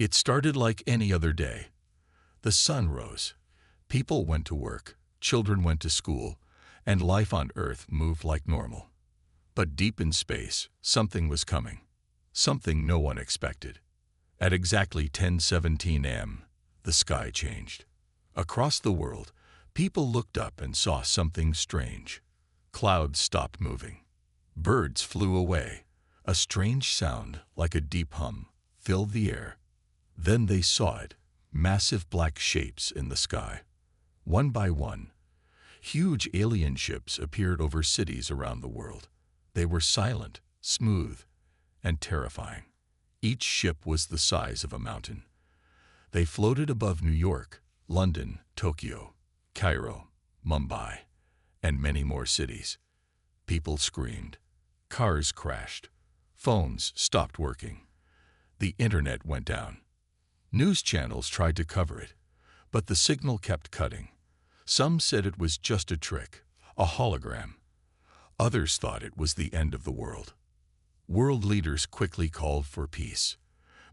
It started like any other day. The sun rose. People went to work, children went to school, and life on Earth moved like normal. But deep in space, something was coming. Something no one expected. At exactly 10:17 a.m., the sky changed. Across the world, people looked up and saw something strange. Clouds stopped moving. Birds flew away. A strange sound, like a deep hum, filled the air. Then they saw it, massive black shapes in the sky. One by one, huge alien ships appeared over cities around the world. They were silent, smooth, and terrifying. Each ship was the size of a mountain. They floated above New York, London, Tokyo, Cairo, Mumbai, and many more cities. People screamed. Cars crashed. Phones stopped working. The internet went down. News channels tried to cover it, but the signal kept cutting. Some said it was just a trick, a hologram. Others thought it was the end of the world. World leaders quickly called for peace.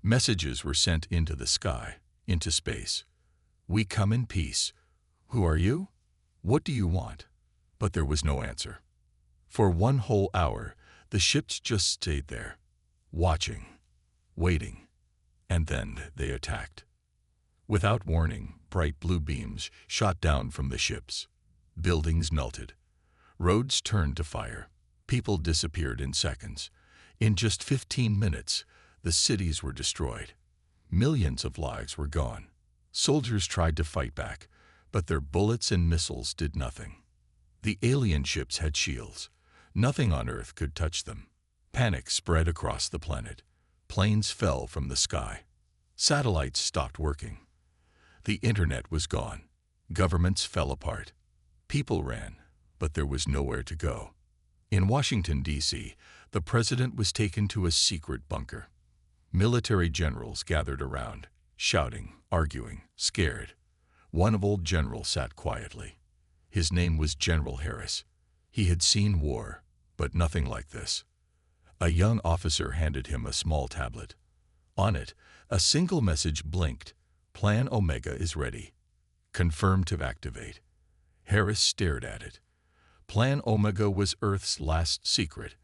Messages were sent into the sky, into space. We come in peace. Who are you? What do you want? But there was no answer. For one whole hour, the ships just stayed there, watching, waiting, and then they attacked. Without warning, bright blue beams shot down from the ships. Buildings melted. Roads turned to fire. People disappeared in seconds. In just 15 minutes, the cities were destroyed. Millions of lives were gone. Soldiers tried to fight back, but their bullets and missiles did nothing. The alien ships had shields. Nothing on Earth could touch them. Panic spread across the planet. Planes fell from the sky. Satellites stopped working. The internet was gone. Governments fell apart. People ran, but there was nowhere to go. In Washington, D.C., the president was taken to a secret bunker. Military generals gathered around, shouting, arguing, scared. One old general sat quietly. His name was General Harris. He had seen war, but nothing like this. A young officer handed him a small tablet. On it, a single message blinked. Plan Omega is ready. Confirmed to activate. Harris stared at it. Plan Omega was Earth's last secret.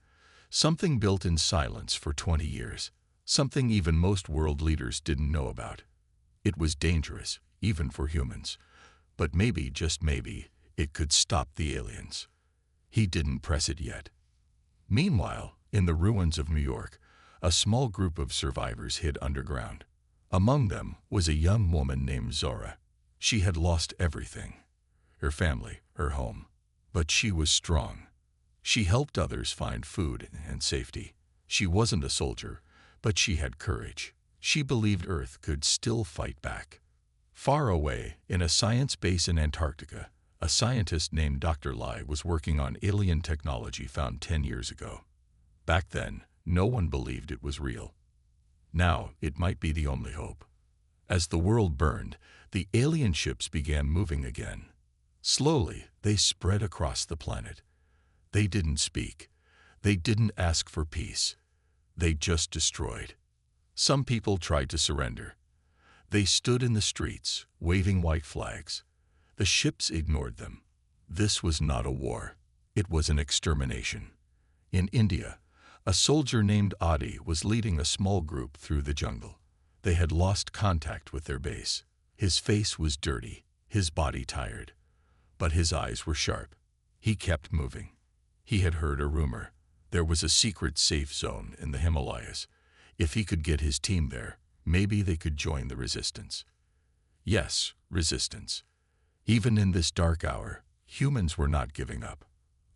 Something built in silence for 20 years. Something even most world leaders didn't know about. It was dangerous, even for humans. But maybe, just maybe, it could stop the aliens. He didn't press it yet. Meanwhile, in the ruins of New York, a small group of survivors hid underground. Among them was a young woman named Zora. She had lost everything. Her family, her home. But she was strong. She helped others find food and safety. She wasn't a soldier, but she had courage. She believed Earth could still fight back. Far away, in a science base in Antarctica, a scientist named Dr. Lai was working on alien technology found 10 years ago. Back then, no one believed it was real. Now, it might be the only hope. As the world burned, the alien ships began moving again. Slowly, they spread across the planet. They didn't speak. They didn't ask for peace. They just destroyed. Some people tried to surrender. They stood in the streets, waving white flags. The ships ignored them. This was not a war. It was an extermination. In India, a soldier named Adi was leading a small group through the jungle. They had lost contact with their base. His face was dirty, his body tired. But his eyes were sharp. He kept moving. He had heard a rumor. There was a secret safe zone in the Himalayas. If he could get his team there, maybe they could join the resistance. Yes, resistance. Even in this dark hour, humans were not giving up.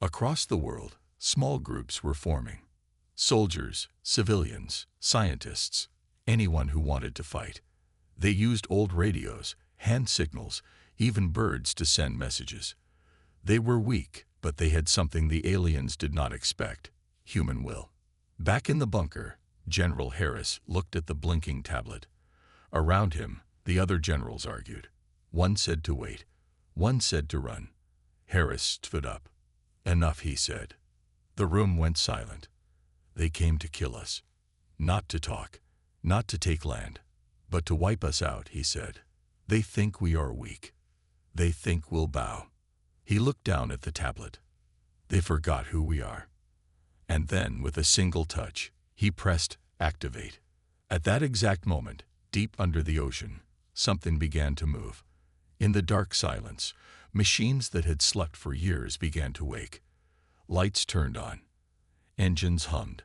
Across the world, small groups were forming. Soldiers, civilians, scientists, anyone who wanted to fight. They used old radios, hand signals, even birds to send messages. They were weak, but they had something the aliens did not expect: human will. Back in the bunker, General Harris looked at the blinking tablet. Around him, the other generals argued. One said to wait. One said to run. Harris stood up. Enough, he said. The room went silent. They came to kill us. Not to talk. Not to take land. But to wipe us out, he said. They think we are weak. They think we'll bow. He looked down at the tablet. They forgot who we are. And then, with a single touch, he pressed activate. At that exact moment, deep under the ocean, something began to move. In the dark silence, machines that had slept for years began to wake. Lights turned on. Engines hummed.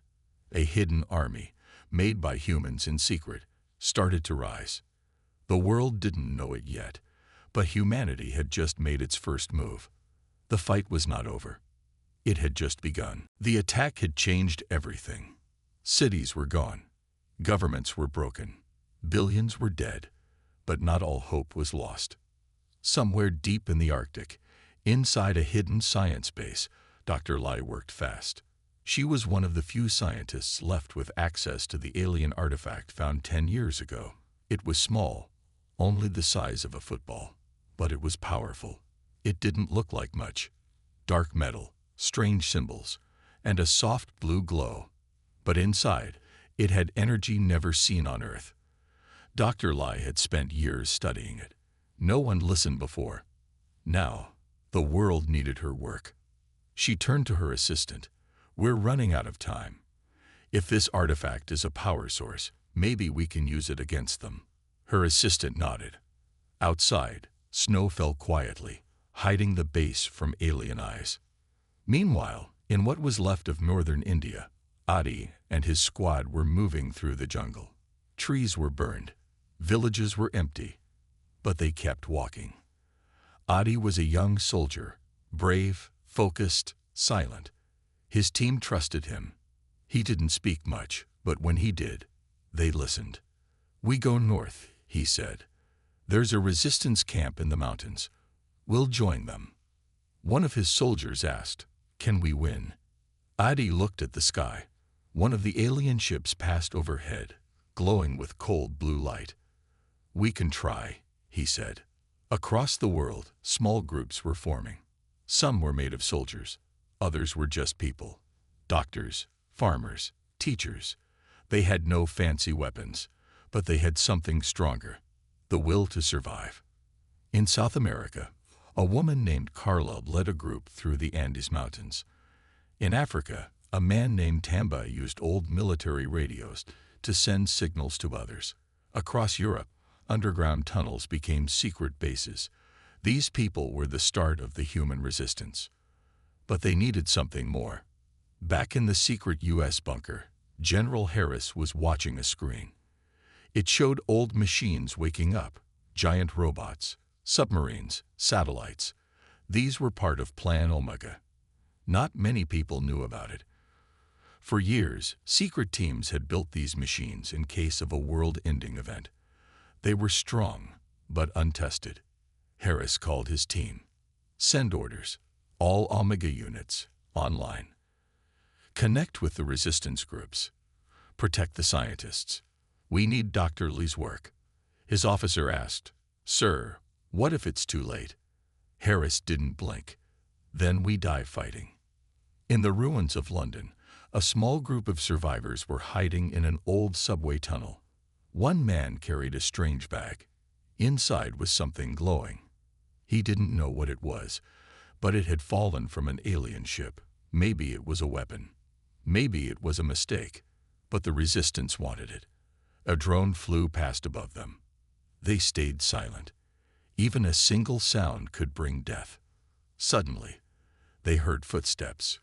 A hidden army, made by humans in secret, started to rise. The world didn't know it yet, but humanity had just made its first move. The fight was not over. It had just begun. The attack had changed everything. Cities were gone. Governments were broken. Billions were dead. But not all hope was lost. Somewhere deep in the Arctic, inside a hidden science base, Dr. Lai worked fast. She was one of the few scientists left with access to the alien artifact found 10 years ago. It was small, only the size of a football, but it was powerful. It didn't look like much. Dark metal, strange symbols, and a soft blue glow. But inside, it had energy never seen on Earth. Dr. Lai had spent years studying it. No one listened before. Now, the world needed her work. She turned to her assistant. We're running out of time. If this artifact is a power source, maybe we can use it against them. Her assistant nodded. Outside, snow fell quietly, hiding the base from alien eyes. Meanwhile, in what was left of northern India, Adi and his squad were moving through the jungle. Trees were burned. Villages were empty. But they kept walking. Adi was a young soldier, brave, focused, silent. His team trusted him. He didn't speak much, but when he did, they listened. We go north, he said. There's a resistance camp in the mountains. We'll join them. One of his soldiers asked, can we win? Adi looked at the sky. One of the alien ships passed overhead, glowing with cold blue light. We can try, he said. Across the world, small groups were forming. Some were made of soldiers. Others were just people. Doctors, farmers, teachers. They had no fancy weapons, but they had something stronger, the will to survive. In South America, a woman named Carla led a group through the Andes Mountains. In Africa, a man named Tamba used old military radios to send signals to others. Across Europe, underground tunnels became secret bases. These people were the start of the human resistance. But they needed something more. Back in the secret U.S. bunker, General Harris was watching a screen. It showed old machines waking up, giant robots, submarines, satellites. These were part of Plan Omega. Not many people knew about it. For years, secret teams had built these machines in case of a world-ending event. They were strong, but untested. Harris called his team. Send orders. All Omega units, online. Connect with the resistance groups. Protect the scientists. We need Dr. Li's work. His officer asked, Sir, what if it's too late? Harris didn't blink. Then we die fighting. In the ruins of London, a small group of survivors were hiding in an old subway tunnel. One man carried a strange bag. Inside was something glowing. He didn't know what it was, but it had fallen from an alien ship. Maybe it was a weapon. Maybe it was a mistake, but the resistance wanted it. A drone flew past above them. They stayed silent. Even a single sound could bring death. Suddenly, they heard footsteps.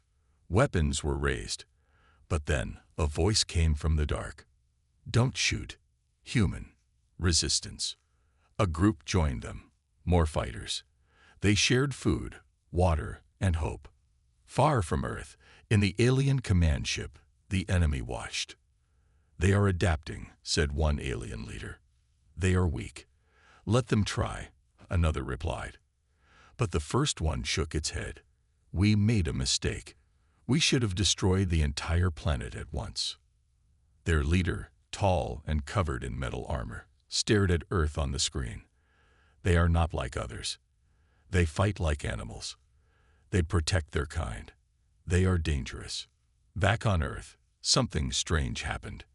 Weapons were raised. But then a voice came from the dark. Don't shoot. Human. Resistance. A group joined them. More fighters. They shared food, water, and hope. Far from Earth, in the alien command ship, the enemy watched. They are adapting, said one alien leader. They are weak. Let them try, another replied. But the first one shook its head. We made a mistake. We should have destroyed the entire planet at once. Their leader, tall and covered in metal armor, stared at Earth on the screen. They are not like others. They fight like animals. They protect their kind. They are dangerous. Back on Earth, something strange happened.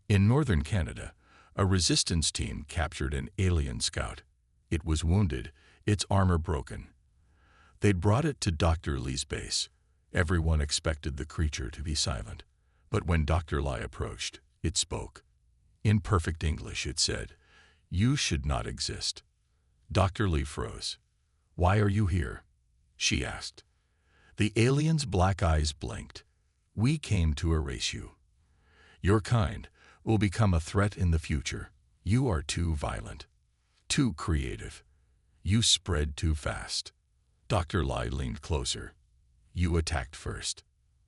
In northern Canada, A resistance team captured an alien scout. It was wounded, its armor broken. They'd brought it to Dr. Li's base. Everyone expected the creature to be silent. But when Dr. Li approached, it spoke. In perfect English, it said, "You should not exist." Dr. Li froze. "Why are you here?" she asked. The alien's black eyes blinked. "We came to erase you. Your kind will become a threat in the future. You are too violent, too creative. You spread too fast." Dr. Li leaned closer. "You attacked first."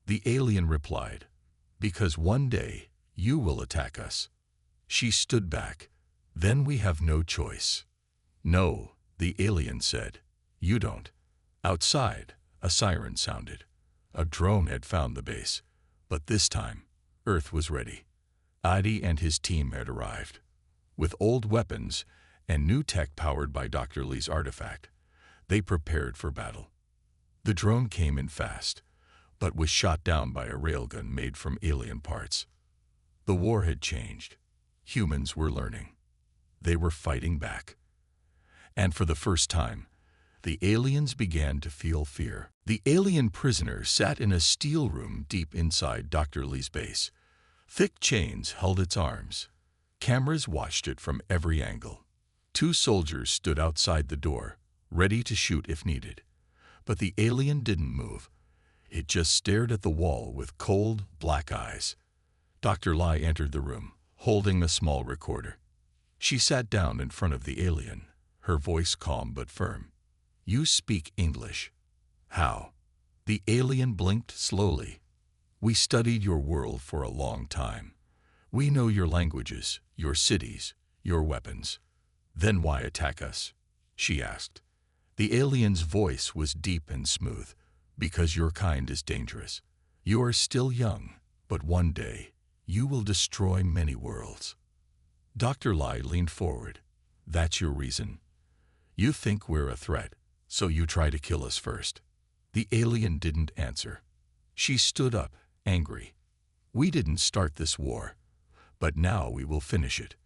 The alien replied, "Because one day you will attack us." She stood back. "Then we have no choice." "No," the alien said. "You don't." Outside, a siren sounded. A drone had found the base, but this time, Earth was ready. Adi and his team had arrived. With old weapons and new tech powered by Dr. Li's artifact, they prepared for battle. The drone came in fast, but was shot down by a railgun made from alien parts. The war had changed. Humans were learning. They were fighting back. And for the first time, the aliens began to feel fear. The alien prisoner sat in a steel room deep inside Dr. Li's base. Thick chains held its arms. Cameras watched it from every angle. 2 soldiers stood outside the door, ready to shoot if needed. But the alien didn't move. It just stared at the wall with cold, black eyes. Dr. Li entered the room, holding a small recorder. She sat down in front of the alien, her voice calm but firm. "You speak English." "How?" The alien blinked slowly. "We studied your world for a long time. We know your languages, your cities, your weapons." "Then why attack us?" she asked. The alien's voice was deep and smooth. "Because your kind is dangerous. You are still young, but one day you will destroy many worlds." Dr. Li leaned forward. "That's your reason? You think we're a threat, so you try to kill us first." The alien didn't answer. She stood up, angry. "We didn't start this war, but now we will finish it."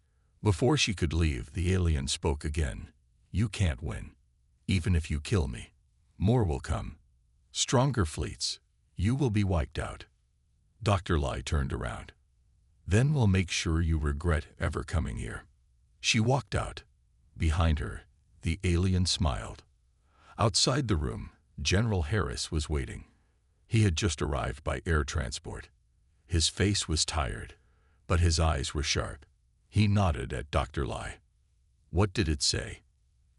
Before she could leave, the alien spoke again. "You can't win. Even if you kill me, more will come. Stronger fleets. You will be wiped out." Dr. Li turned around. "Then we'll make sure you regret ever coming here." She walked out. Behind her, the alien smiled. Outside the room, General Harris was waiting. He had just arrived by air transport. His face was tired, but his eyes were sharp. He nodded at Dr. Li. "What did it say?"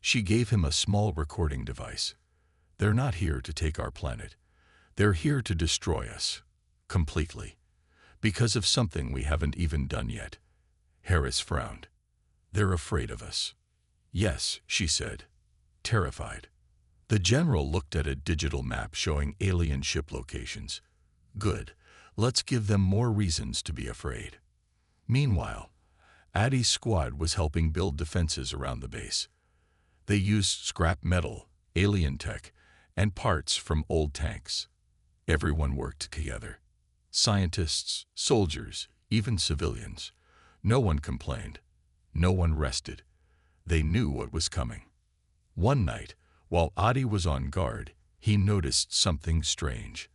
She gave him a small recording device. "They're not here to take our planet. They're here to destroy us. Completely. Because of something we haven't even done yet." Harris frowned. "They're afraid of us." "Yes," she said, terrified. The general looked at a digital map showing alien ship locations. "Good. Let's give them more reasons to be afraid." Meanwhile, Adi's squad was helping build defenses around the base. They used scrap metal, alien tech, and parts from old tanks. Everyone worked together. Scientists, soldiers, even civilians. No one complained. No one rested. They knew what was coming. One night, while Adi was on guard, he noticed something strange.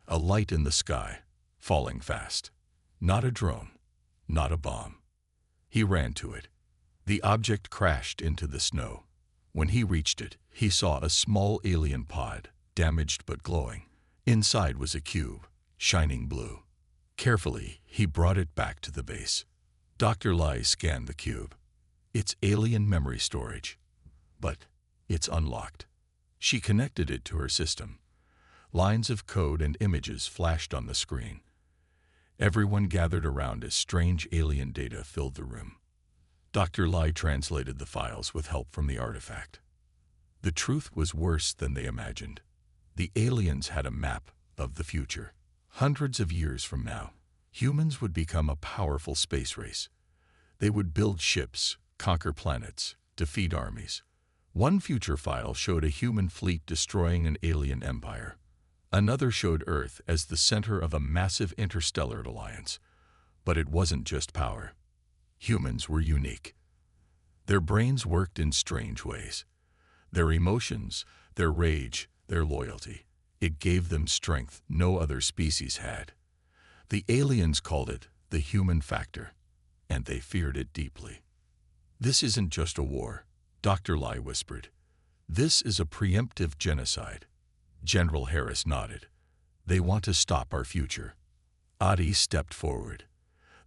A light in the sky, falling fast. Not a drone, not a bomb. He ran to it. The object crashed into the snow. When he reached it, he saw a small alien pod, damaged but glowing. Inside was a cube, shining blue. Carefully, he brought it back to the base. Dr. Li scanned the cube. "It's alien memory storage. But it's unlocked." She connected it to her system. Lines of code and images flashed on the screen. Everyone gathered around as strange alien data filled the room. Dr. Li translated the files with help from the artifact. The truth was worse than they imagined. The aliens had a map of the future. Hundreds of years from now, humans would become a powerful space race. They would build ships, conquer planets, defeat armies. One future file showed a human fleet destroying an alien empire. Another showed Earth as the center of a massive interstellar alliance. But it wasn't just power. Humans were unique. Their brains worked in strange ways. Their emotions, their rage, their loyalty. It gave them strength no other species had. The aliens called it the human factor, and they feared it deeply. "This isn't just a war," Dr. Lai whispered. "This is a preemptive genocide." General Harris nodded. "They want to stop our future." Adi stepped forward.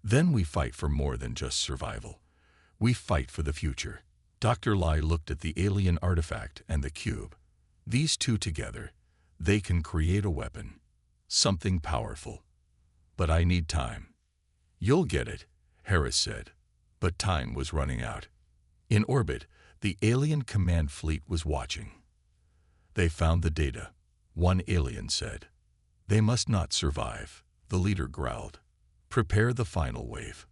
"Then we fight for more than just survival. We fight for the future." Dr. Lai looked at the alien artifact and the cube. These two together, they can create a weapon. Something powerful. "But I need time." "You'll get it," Harris said. But time was running out. In orbit, the alien command fleet was watching. "They found the data," one alien said. "They must not survive," the leader growled. "Prepare the final wave."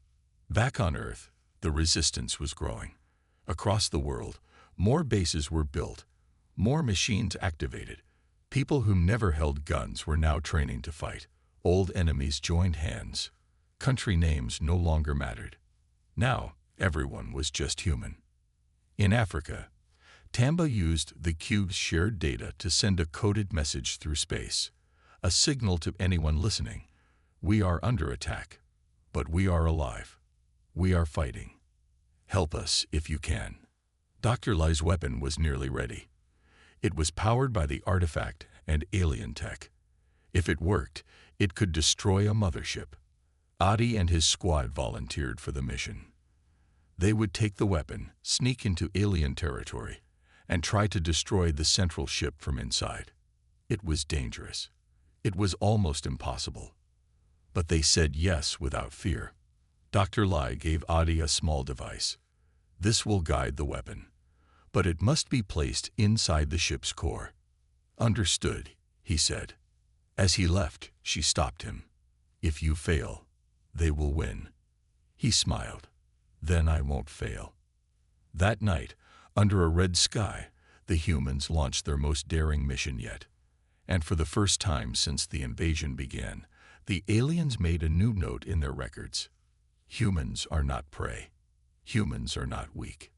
Back on Earth, the resistance was growing. Across the world, more bases were built, more machines activated. People who never held guns were now training to fight. Old enemies joined hands. Country names no longer mattered. Now, everyone was just human. In Africa, Tamba used the cube's shared data to send a coded message through space, a signal to anyone listening. "We are under attack, but we are alive. We are fighting. Help us if you can." Dr. Lai's weapon was nearly ready. It was powered by the artifact and alien tech. If it worked, it could destroy a mothership. Adi and his squad volunteered for the mission. They would take the weapon, sneak into alien territory, and try to destroy the central ship from inside. It was dangerous. It was almost impossible. But they said yes without fear. Dr. Lai gave Adi a small device. "This will guide the weapon, but it must be placed inside the ship's core." "Understood," he said. As he left, she stopped him. "If you fail, they will win." He smiled. "Then I won't fail." That night, under a red sky, the humans launched their most daring mission yet. And for the first time since the invasion began, the aliens made a new note in their records. Humans are not prey. Humans are not weak.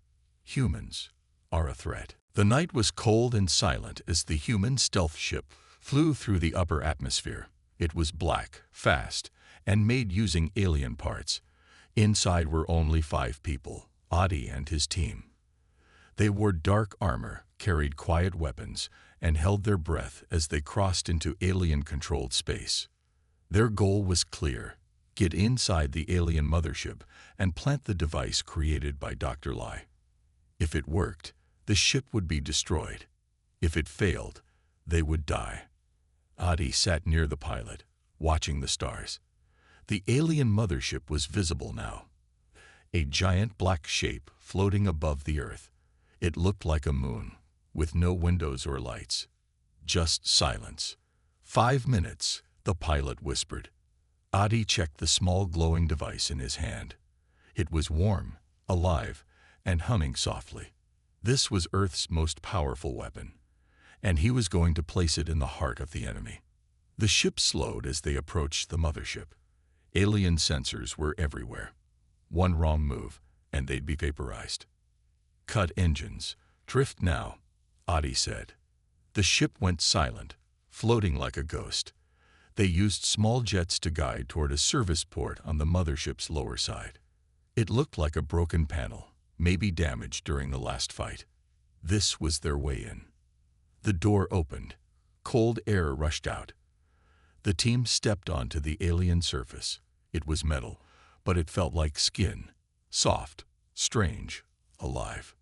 Humans are a threat. The night was cold and silent as the human stealth ship flew through the upper atmosphere. It was black, fast, and made using alien parts. Inside were only 5 people, Adi and his team. They wore dark armor, carried quiet weapons, and held their breath as they crossed into alien-controlled space. Their goal was clear: get inside the alien mothership and plant the device created by Dr. Lai. If it worked, the ship would be destroyed. If it failed, they would die. Adi sat near the pilot, watching the stars. The alien mothership was visible now. A giant black shape floating above the Earth. It looked like a moon, with no windows or lights. Just silence. 5 minutes, the pilot whispered. Adi checked the small glowing device in his hand. It was warm, alive, and humming softly. This was Earth's most powerful weapon, and he was going to place it in the heart of the enemy. The ship slowed as they approached the mothership. Alien sensors were everywhere. One wrong move, and they'd be vaporized. "Cut engines. Drift now," Adi said. The ship went silent, floating like a ghost. They used small jets to guide toward a service port on the mothership's lower side. It looked like a broken panel, maybe damaged during the last fight. This was their way in. The door opened. Cold air rushed out. The team stepped onto the alien surface. It was metal, but it felt like skin, soft, strange, alive.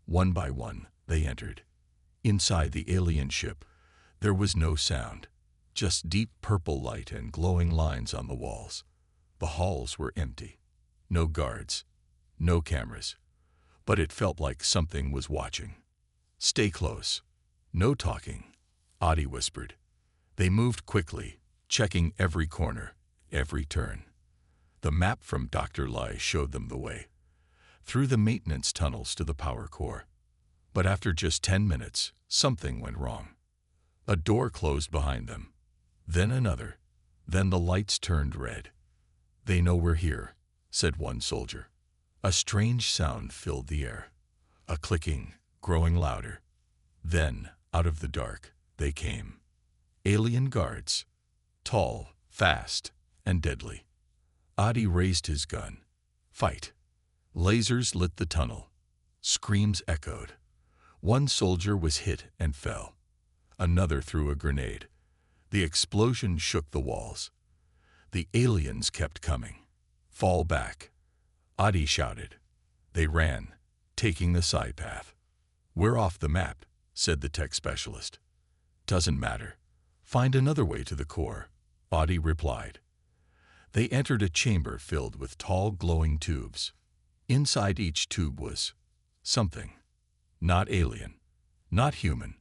One by one, they entered. Inside the alien ship, there was no sound, just deep purple light and glowing lines on the walls. The halls were empty. No guards, no cameras, but it felt like something was watching. "Stay close. No talking," Adi whispered. They moved quickly, checking every corner, every turn. The map from Dr. Lai showed them the way, through the maintenance tunnels to the power core. But after just 10 minutes, something went wrong. A door closed behind them, then another, then the lights turned red. "They know we're here," said one soldier. A strange sound filled the air, a clicking, growing louder. Then, out of the dark, they came. Alien guards, tall, fast, and deadly. Adi raised his gun. Fight. Lasers lit the tunnel. Screams echoed. One soldier was hit and fell. Another threw a grenade. The explosion shook the walls. The aliens kept coming. Fall back. Adi shouted. They ran, taking the side path. We're off the map, said the tech specialist. Doesn't matter. Find another way to the core, Adi replied. They entered a chamber filled with tall glowing tubes. Inside each tube was something. Not alien, not human,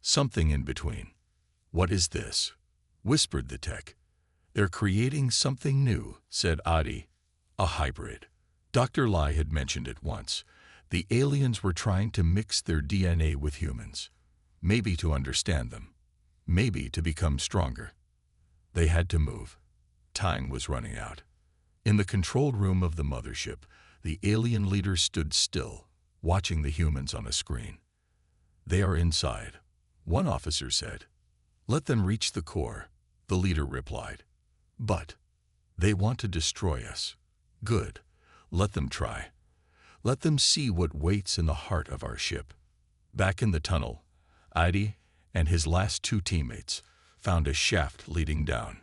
something in between. What is this? Whispered the tech. They're creating something new, said Adi. A hybrid. Dr. Lai had mentioned it once. The aliens were trying to mix their DNA with humans. Maybe to understand them. Maybe to become stronger. They had to move. Time was running out. In the control room of the mothership, the alien leader stood still, watching the humans on a screen. They are inside, one officer said. Let them reach the core, the leader replied. But they want to destroy us. Good. Let them try. Let them see what waits in the heart of our ship. Back in the tunnel, Adi and his last two teammates found a shaft leading down.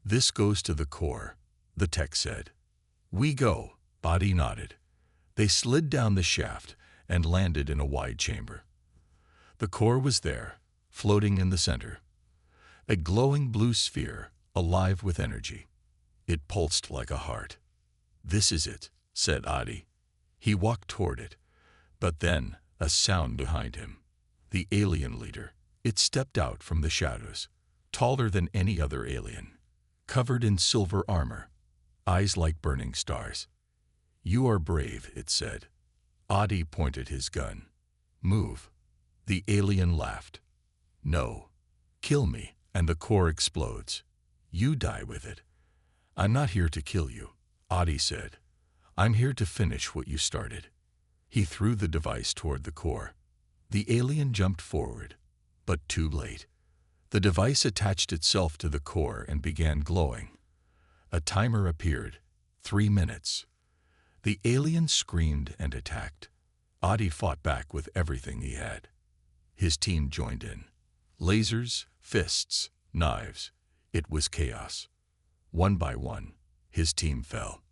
This goes to the core, the tech said. We go, Adi nodded. They slid down the shaft and landed in a wide chamber. The core was there, floating in the center. A glowing blue sphere, alive with energy. It pulsed like a heart. This is it, said Adi. He walked toward it, but then a sound behind him. The alien leader. It stepped out from the shadows, taller than any other alien, covered in silver armor, eyes like burning stars. You are brave, it said. Adi pointed his gun. Move. The alien laughed. No. Kill me, and the core explodes. You die with it. I'm not here to kill you, Adi said. I'm here to finish what you started. He threw the device toward the core. The alien jumped forward, but too late. The device attached itself to the core and began glowing. A timer appeared. 3 minutes. The alien screamed and attacked. Adi fought back with everything he had. His team joined in. Lasers, fists, knives. It was chaos. One by one, his team fell.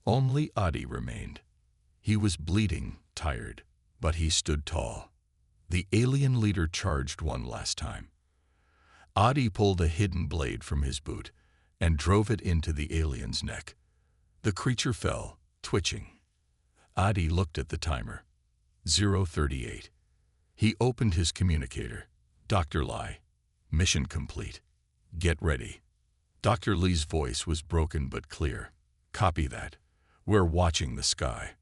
Only Adi remained. He was bleeding, tired, but he stood tall. The alien leader charged one last time. Adi pulled a hidden blade from his boot and drove it into the alien's neck. The creature fell, twitching. Adi looked at the timer. 0:38. He opened his communicator. Dr. Lai. Mission complete. Get ready. Dr. Li's voice was broken but clear. Copy that. We're watching the sky.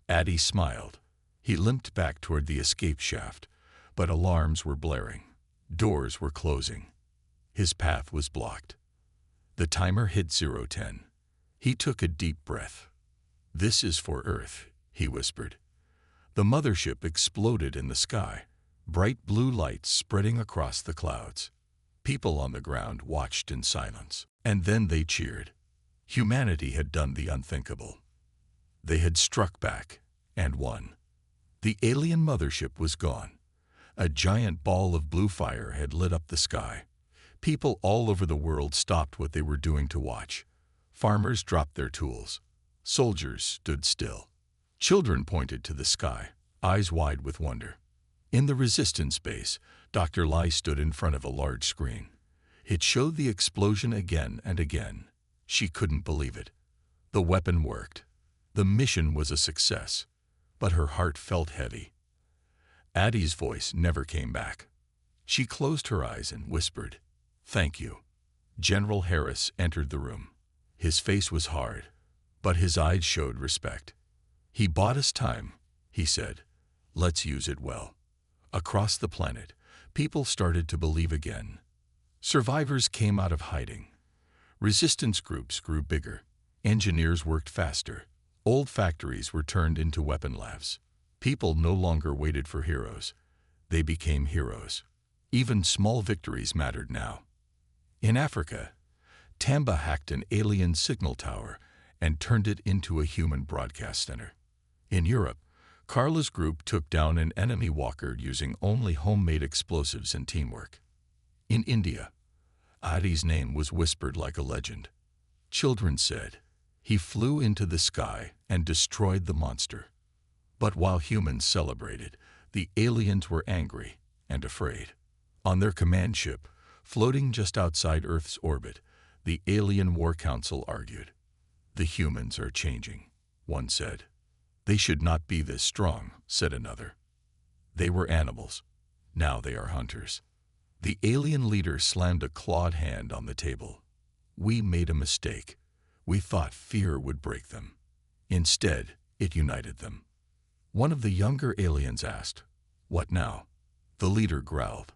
Adi smiled. He limped back toward the escape shaft, but alarms were blaring. Doors were closing. His path was blocked. The timer hit 0:10. He took a deep breath. This is for Earth, he whispered. The mothership exploded in the sky, bright blue lights spreading across the clouds. People on the ground watched in silence, and then they cheered. Humanity had done the unthinkable. They had struck back and won. The alien mothership was gone. A giant ball of blue fire had lit up the sky. People all over the world stopped what they were doing to watch. Farmers dropped their tools. Soldiers stood still. Children pointed to the sky, eyes wide with wonder. In the resistance base, Dr. Lai stood in front of a large screen. It showed the explosion again and again. She couldn't believe it. The weapon worked. The mission was a success, but her heart felt heavy. Adi's voice never came back. She closed her eyes and whispered, "Thank you." General Harris entered the room. His face was hard, but his eyes showed respect. "He bought us time," he said. "Let's use it well." Across the planet, people started to believe again. Survivors came out of hiding. Resistance groups grew bigger. Engineers worked faster. Old factories were turned into weapon labs. People no longer waited for heroes. They became heroes. Even small victories mattered now. In Africa, Tamba hacked an alien signal tower and turned it into a human broadcast center. In Europe, Carla's group took down an enemy walker using only homemade explosives and teamwork. In India, Adi's name was whispered like a legend. Children said, "He flew into the sky and destroyed the monster." But while humans celebrated, the aliens were angry and afraid. On their command ship, floating just outside Earth's orbit, the Alien War Council argued. "The humans are changing," one said. "They should not be this strong," said another. "They were animals. Now they are hunters." The alien leader slammed a clawed hand on the table. "We made a mistake. We thought fear would break them. Instead, it united them." One of the younger aliens asked, "What now?" The leader growled,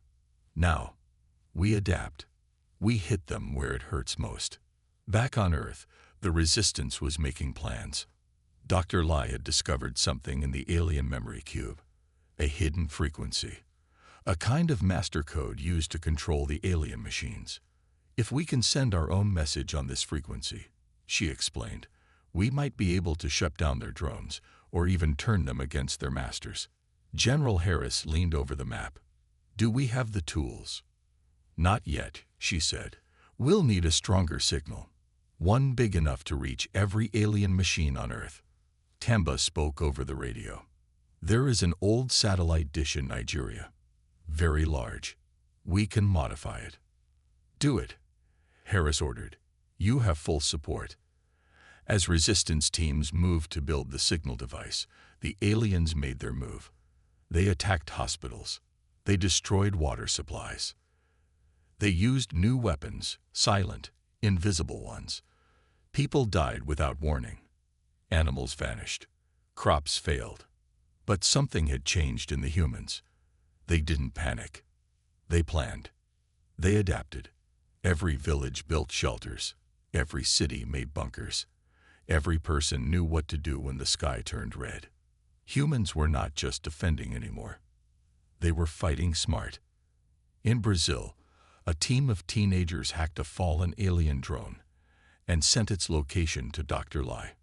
"Now, we adapt. We hit them where it hurts most." Back on Earth, the Resistance was making plans. Dr. Lai had discovered something in the alien memory cube, a hidden frequency, a kind of master code used to control the alien machines. "If we can send our own message on this frequency," she explained, "we might be able to shut down their drones or even turn them against their masters." General Harris leaned over the map. "Do we have the tools?" "Not yet," she said. "We'll need a stronger signal, one big enough to reach every alien machine on Earth." Tamba spoke over the radio. "There is an old satellite dish in Nigeria, very large. We can modify it." "Do it," Harris ordered. "You have full support." As resistance teams moved to build the signal device, the aliens made their move. They attacked hospitals. They destroyed water supplies. They used new weapons, silent, invisible ones. People died without warning. Animals vanished. Crops failed. But something had changed in the humans. They didn't panic. They planned. They adapted. Every village built shelters. Every city made bunkers. Every person knew what to do when the sky turned red. Humans were not just defending anymore. They were fighting smart. In Brazil, a team of teenagers hacked a fallen alien drone and sent its location to Dr. Lai.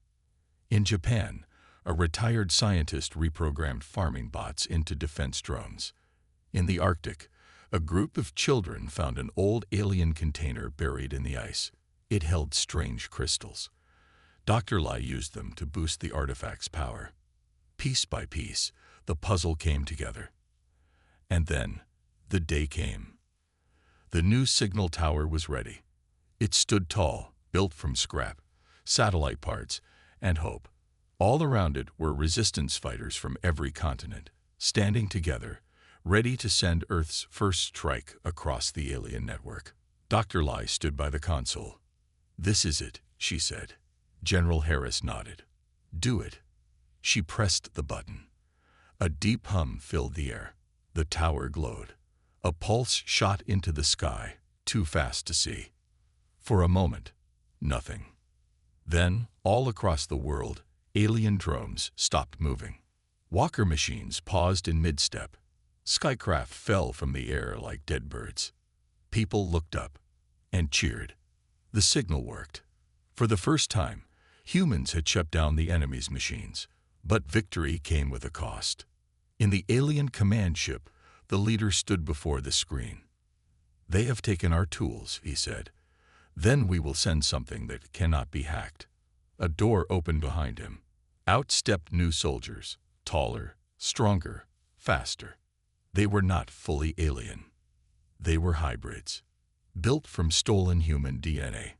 In Japan, a retired scientist reprogrammed farming bots into defense drones. In the Arctic, a group of children found an old alien container buried in the ice. It held strange crystals. Dr. Lai used them to boost the artifact's power. Piece by piece, the puzzle came together. And then, the day came. The new signal tower was ready. It stood tall, built from scrap, satellite parts, and hope. All around it were resistance fighters from every continent, standing together, ready to send Earth's first strike across the alien network. Dr. Lai stood by the console. "This is it," she said. General Harris nodded. "Do it." She pressed the button. A deep hum filled the air. The tower glowed. A pulse shot into the sky, too fast to see. For a moment, nothing. Then, all across the world, alien drones stopped moving. Walker machines paused in mid-step. Skycraft fell from the air like dead birds. People looked up and cheered. The signal worked. For the first time, humans had shut down the enemy's machines. But victory came with a cost. In the alien command ship, the leader stood before the screen. "They have taken our tools," he said. "Then we will send something that cannot be hacked." A door opened behind him. Out stepped new soldiers, taller, stronger, faster. They were not fully alien. They were hybrids, built from stolen human DNA.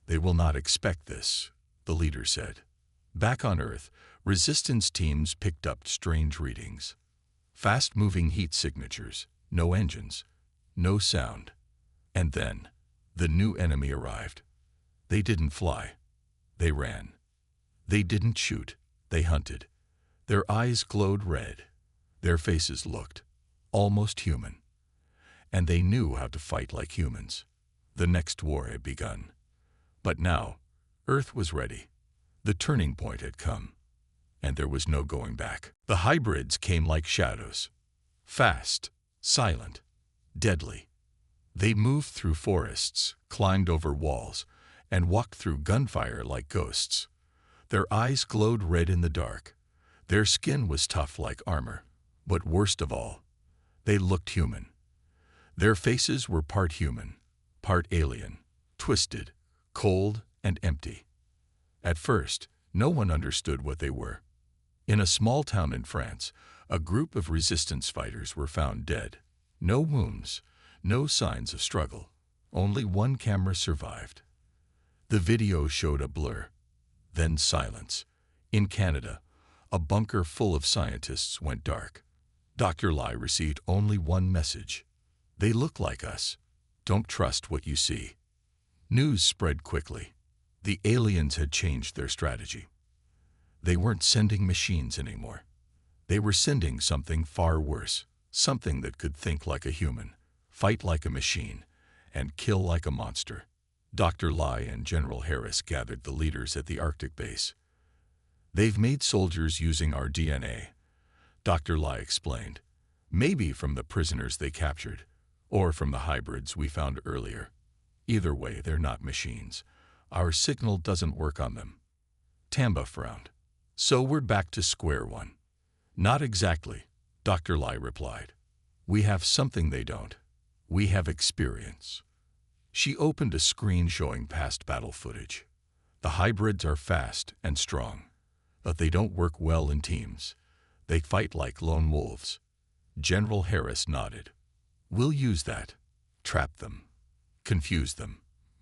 "They will not expect this," the leader said. Back on Earth, resistance teams picked up strange readings. Fast-moving heat signatures, no engines, no sound. And then, the new enemy arrived. They didn't fly. They ran. They didn't shoot. They hunted. Their eyes glowed red. Their faces looked almost human. And they knew how to fight like humans. The next war had begun. But now, Earth was ready. The turning point had come, and there was no going back. The hybrids came like shadows, fast, silent, deadly. They moved through forests, climbed over walls, and walked through gunfire like ghosts. Their eyes glowed red in the dark. Their skin was tough like armor. But worst of all, they looked human. Their faces were part human, part alien, twisted, cold, and empty. At first, no one understood what they were. In a small town in France, a group of resistance fighters were found dead. No wounds, no signs of struggle. Only one camera survived. The video showed a blur, then silence. In Canada, a bunker full of scientists went dark. Dr. Lai received only one message. They look like us. Don't trust what you see. News spread quickly. The aliens had changed their strategy. They weren't sending machines anymore. They were sending something far worse, something that could think like a human, fight like a machine, and kill like a monster. Dr. Lai and General Harris gathered the leaders at the Arctic base. They've made soldiers using our DNA, Dr. Lai explained. Maybe from the prisoners they captured, or from the hybrids we found earlier. Either way, they're not machines. Our signal doesn't work on them. Tamba frowned. So we're back to square one. Not exactly, Dr. Lai replied. We have something they don't. We have experience. She opened a screen showing past battle footage. The hybrids are fast and strong, but they don't work well in teams. They fight like lone wolves. General Harris nodded. We'll use that. Trap them. Confuse them.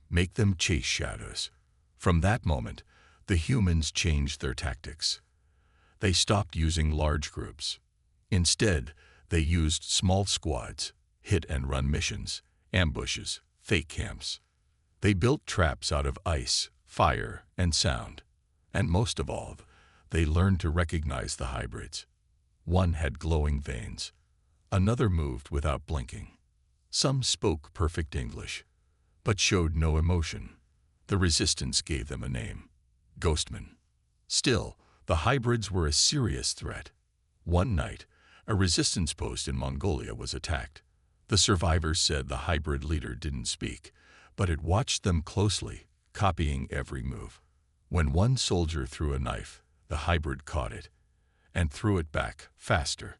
Make them chase shadows. From that moment, the humans changed their tactics. They stopped using large groups. Instead, they used small squads, hit-and-run missions, ambushes, fake camps. They built traps out of ice, fire, and sound. And most of all, they learned to recognize the hybrids. One had glowing veins. Another moved without blinking. Some spoke perfect English, but showed no emotion. The resistance gave them a name: Ghostmen. Still, the hybrids were a serious threat. One night, a resistance post in Mongolia was attacked. The survivors said the hybrid leader didn't speak, but it watched them closely, copying every move. When one soldier threw a knife, the hybrid caught it and threw it back faster.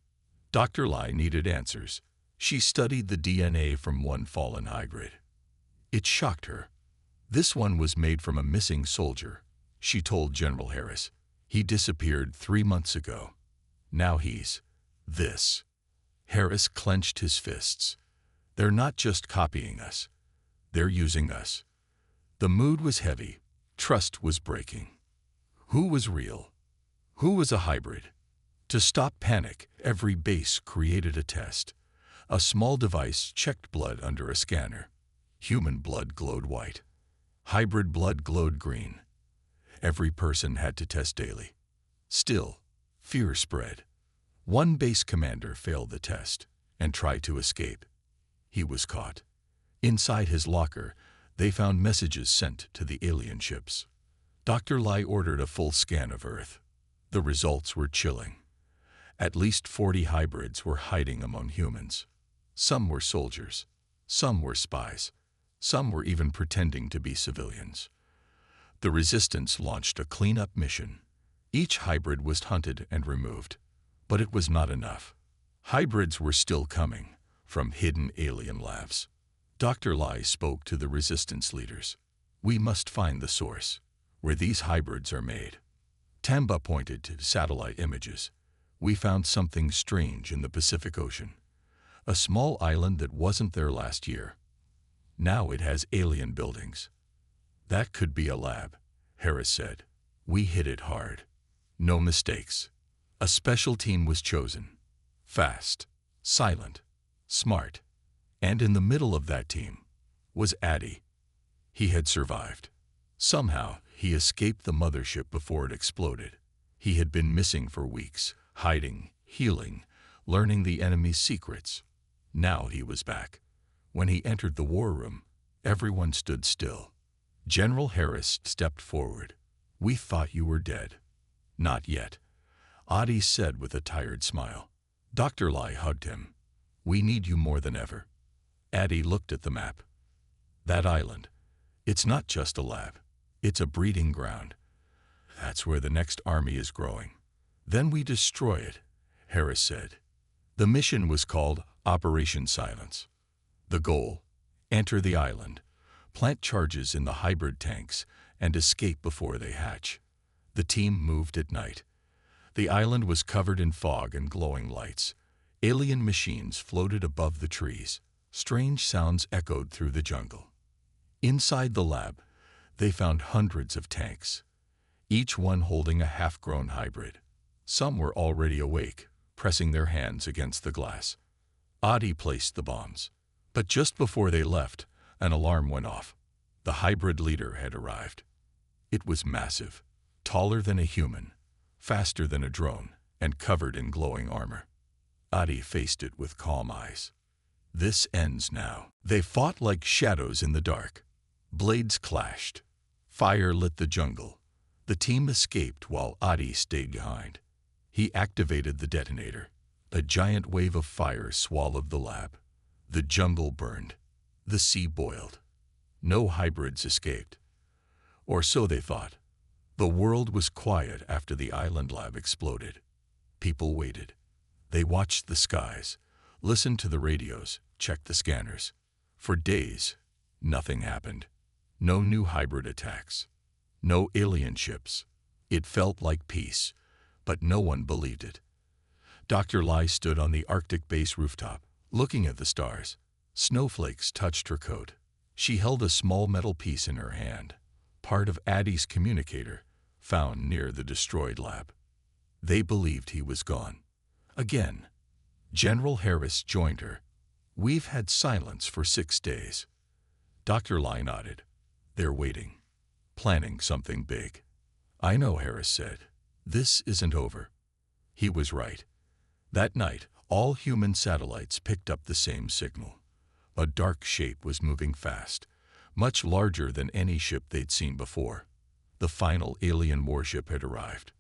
Dr. Lai needed answers. She studied the DNA from one fallen hybrid. It shocked her. This one was made from a missing soldier, she told General Harris. He disappeared 3 months ago. Now he's this. Harris clenched his fists. They're not just copying us. They're using us. The mood was heavy. Trust was breaking. Who was real? Who was a hybrid? To stop panic, every base created a test. A small device checked blood under a scanner. Human blood glowed white. Hybrid blood glowed green. Every person had to test daily. Still, fear spread. One base commander failed the test and tried to escape. He was caught. Inside his locker, they found messages sent to the alien ships. Dr. Lai ordered a full scan of Earth. The results were chilling. At least 40 hybrids were hiding among humans. Some were soldiers. Some were spies. Some were even pretending to be civilians. The resistance launched a cleanup mission. Each hybrid was hunted and removed. But it was not enough. Hybrids were still coming from hidden alien labs. Dr. Lai spoke to the resistance leaders. We must find the source, where these hybrids are made. Tamba pointed to satellite images. We found something strange in the Pacific Ocean. A small island that wasn't there last year. Now it has alien buildings. That could be a lab, Harris said. We hit it hard. No mistakes. A special team was chosen. Fast, silent, smart. And in the middle of that team was Addy. He had survived. Somehow, he escaped the mothership before it exploded. He had been missing for weeks, hiding, healing, learning the enemy's secrets. Now he was back. When he entered the war room, everyone stood still. General Harris stepped forward. "We thought you were dead." "Not yet," Adi said with a tired smile. Dr. Lai hugged him. "We need you more than ever." Adi looked at the map. "That island, it's not just a lab. It's a breeding ground. That's where the next army is growing." "Then we destroy it," Harris said. The mission was called Operation Silence. The goal: enter the island, plant charges in the hybrid tanks, and escape before they hatch. The team moved at night. The island was covered in fog and glowing lights. Alien machines floated above the trees. Strange sounds echoed through the jungle. Inside the lab, they found hundreds of tanks, each one holding a half-grown hybrid. Some were already awake, pressing their hands against the glass. Adi placed the bombs. But just before they left, an alarm went off. The hybrid leader had arrived. It was massive, taller than a human, faster than a drone, and covered in glowing armor. Adi faced it with calm eyes. "This ends now." They fought like shadows in the dark. Blades clashed. Fire lit the jungle. The team escaped while Adi stayed behind. He activated the detonator. A giant wave of fire swallowed the lab. The jungle burned. The sea boiled. No hybrids escaped. Or so they thought. The world was quiet after the island lab exploded. People waited. They watched the skies, listened to the radios, checked the scanners. For days, nothing happened. No new hybrid attacks. No alien ships. It felt like peace, but no one believed it. Dr. Lai stood on the Arctic base rooftop, looking at the stars. Snowflakes touched her coat. She held a small metal piece in her hand, part of Adi's communicator, found near the destroyed lab. They believed he was gone. Again, General Harris joined her. "We've had silence for 6 days." Dr. Lai nodded. "They're waiting, planning something big." "I know," Harris said. "This isn't over." He was right. That night, all human satellites picked up the same signal. A dark shape was moving fast, much larger than any ship they'd seen before. The final alien warship had arrived.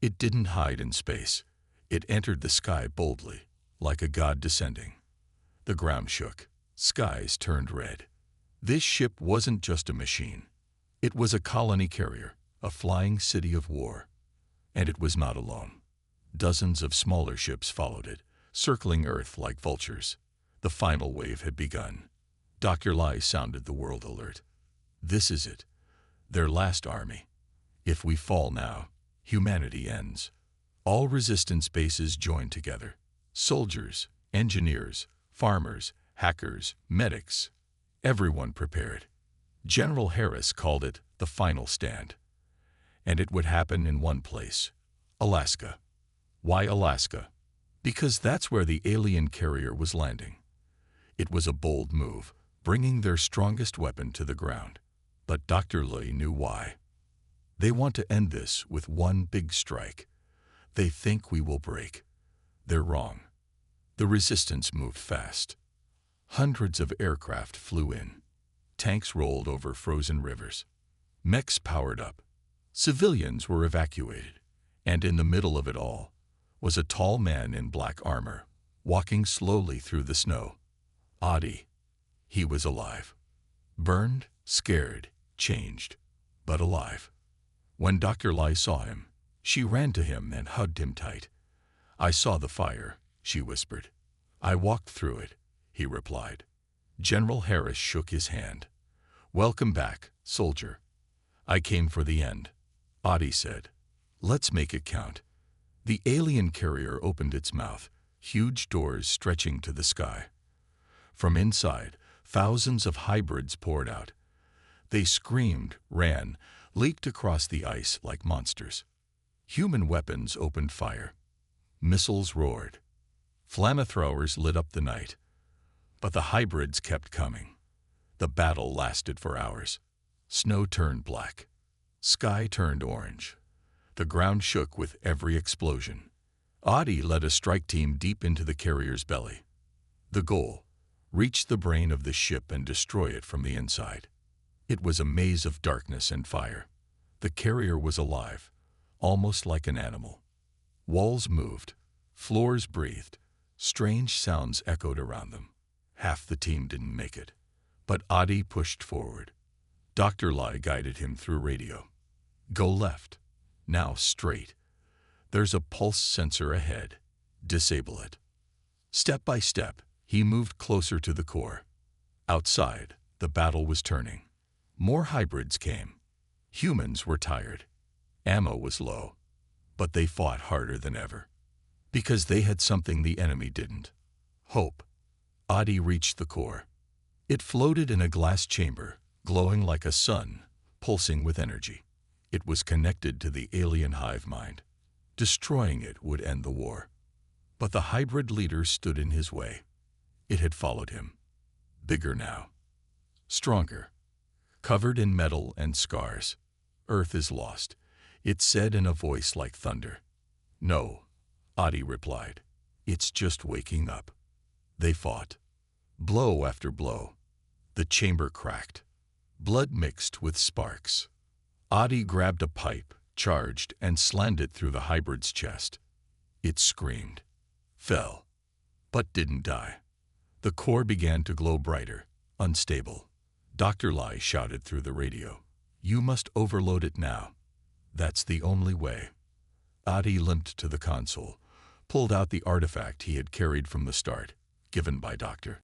It didn't hide in space. It entered the sky boldly, like a god descending. The ground shook. Skies turned red. This ship wasn't just a machine. It was a colony carrier, a flying city of war. And it was not alone. Dozens of smaller ships followed it, circling Earth like vultures. The final wave had begun. Dr. Lai sounded the world alert. "This is it. Their last army. If we fall now, humanity ends." All resistance bases joined together. Soldiers, engineers, farmers, hackers, medics. Everyone prepared. General Harris called it the final stand. And it would happen in one place: Alaska. Why Alaska? Because that's where the alien carrier was landing. It was a bold move, bringing their strongest weapon to the ground. But Dr. Lai knew why. They want to end this with one big strike. They think we will break. They're wrong. The resistance moved fast. Hundreds of aircraft flew in. Tanks rolled over frozen rivers. Mechs powered up. Civilians were evacuated. And in the middle of it all was a tall man in black armor, walking slowly through the snow. Adi. He was alive. Burned, scared, changed, but alive. When Dr. Lai saw him, she ran to him and hugged him tight. "I saw the fire," she whispered. "I walked through it," he replied. General Harris shook his hand. "Welcome back, soldier." "I came for the end," Adi said. "Let's make it count." The alien carrier opened its mouth, huge doors stretching to the sky. From inside, thousands of hybrids poured out. They screamed, ran, leaped across the ice like monsters. Human weapons opened fire. Missiles roared. Flamethrowers lit up the night. But the hybrids kept coming. The battle lasted for hours. Snow turned black. Sky turned orange. The ground shook with every explosion. Adi led a strike team deep into the carrier's belly. The goal: reach the brain of the ship and destroy it from the inside. It was a maze of darkness and fire. The carrier was alive, almost like an animal. Walls moved, floors breathed, strange sounds echoed around them. Half the team didn't make it, but Adi pushed forward. Dr. Lai guided him through radio. Go left, now straight. There's a pulse sensor ahead. Disable it. Step by step, he moved closer to the core. Outside, the battle was turning. More hybrids came. Humans were tired. Ammo was low, but they fought harder than ever. Because they had something the enemy didn't. Hope. Adi reached the core. It floated in a glass chamber, glowing like a sun, pulsing with energy. It was connected to the alien hive mind. Destroying it would end the war. But the hybrid leader stood in his way. It had followed him. Bigger now. Stronger. Covered in metal and scars. Earth is lost, it said in a voice like thunder. No, Adi replied. It's just waking up. They fought. Blow after blow. The chamber cracked. Blood mixed with sparks. Adi grabbed a pipe, charged, and slammed it through the hybrid's chest. It screamed. Fell. But didn't die. The core began to glow brighter, unstable. Dr. Lai shouted through the radio. You must overload it now. That's the only way. Adi limped to the console, pulled out the artifact he had carried from the start, given by Dr.